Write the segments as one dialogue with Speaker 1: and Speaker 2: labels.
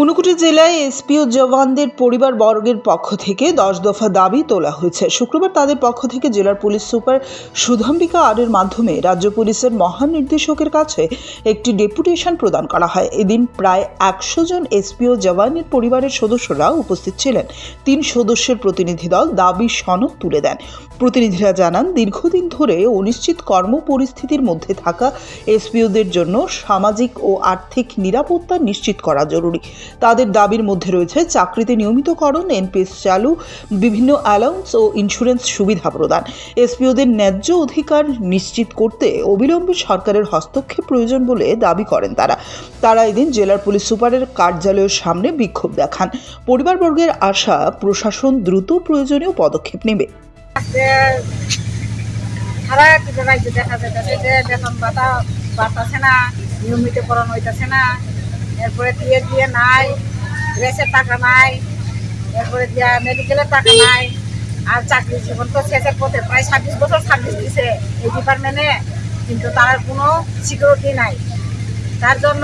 Speaker 1: ঊনকোটি জেলায় এসপিও জওয়ানদের পরিবারবর্গের পক্ষ থেকে 10 দফা দাবি তোলা হয়েছে। শুক্রবার তাদের পক্ষ থেকে জেলার পুলিশ সুপার সুধাম্বিকা আরের মাধ্যমে রাজ্য পুলিশের মহানির্দেশকের কাছে একটি ডেপুটেশন প্রদান করা হয়। এদিন প্রায় 100 জন এসপিও জওয়ানের পরিবারের সদস্যরা উপস্থিত ছিলেন। 3 সদস্যের প্রতিনিধি দল দাবি সনদ তুলে দেন। প্রতিনিধিরা জানান, দীর্ঘদিন ধরে অনিশ্চিত কর্ম পরিস্থিতির মধ্যে থাকা এসপিওদের জন্য সামাজিক ও আর্থিক নিরাপত্তা নিশ্চিত করা জরুরি। তাদের দাবির মধ্যে রয়েছে চাকরিতে নিয়মিতকরণ, এনপিএস চালু, বিভিন্ন অ্যালাউন্স ও ইন্স্যুরেন্স সুবিধা প্রদান। এসপিওদের ন্যায্য অধিকার নিশ্চিত করতে অবিলম্বে সরকারের হস্তক্ষেপ প্রয়োজন বলে দাবি করেন তারা এদিন জেলার পুলিশ সুপারের কার্যালয়ের সামনে বিক্ষোভ দেখান। পরিবারবর্গের আশা, প্রশাসন দ্রুত প্রয়োজনীয় পদক্ষেপ নেবে।
Speaker 2: দেখা যাচ্ছে যে বেতন ভাতা বাড়তেছে না, নিয়মিতকরণ হইতেছে না, এরপরে দিয়ে নাই, রেসের টাকা নাই, এরপরে দিয়া মেডিকেলের টাকা নাই। আর চাকরি জীবন তো শেষের পথে, প্রায় 26 বছর সার্ভিস দিছে এই ডিপার্টমেন্টে, কিন্তু তার কোনো সিকিউরিটি নাই। তার জন্য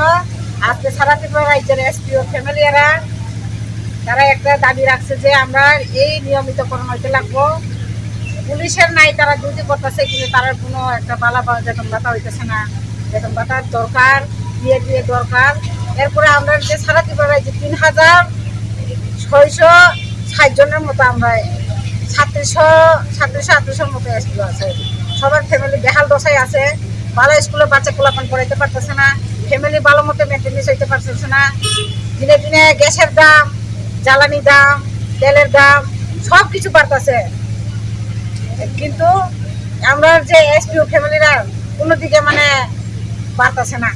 Speaker 2: আজকে সারা ত্রিপুরা রাজ্যের এসপিও ফ্যামিলিয়ারা তারা একটা দাবি রাখছে যে আমরা এই নিয়মিতকরণ হইতে লাগবো। পুলিশের নাই, তারা ডিউটি করতেছে, কিন্তু তার কোনো একটা বালা বেতন ভাতা হইতেছে না। বেতন ভাতার দরকার, দিয়ে দরকার। এরপরে আমরা যে সারা ত্রিপুরা যে 3660 জনের মতো আমরা 3700-3800 মতো স্কুল আছে। সবার ফ্যামিলি বেহাল দশায় আছে। ভালো স্কুলে বাচ্চা কোলাপান পড়াইতে পারতেছে না, ফ্যামিলি ভালো মতো মেনটেন্স হইতে পারতেছে না। দিনে দিনে গ্যাসের দাম, জ্বালানি দাম, তেলের দাম সব কিছু বাড়তেছে, কিন্তু আমরা যে এসপিও ফ্যামিলিরা কোনো দিকে বাড়তেছে না।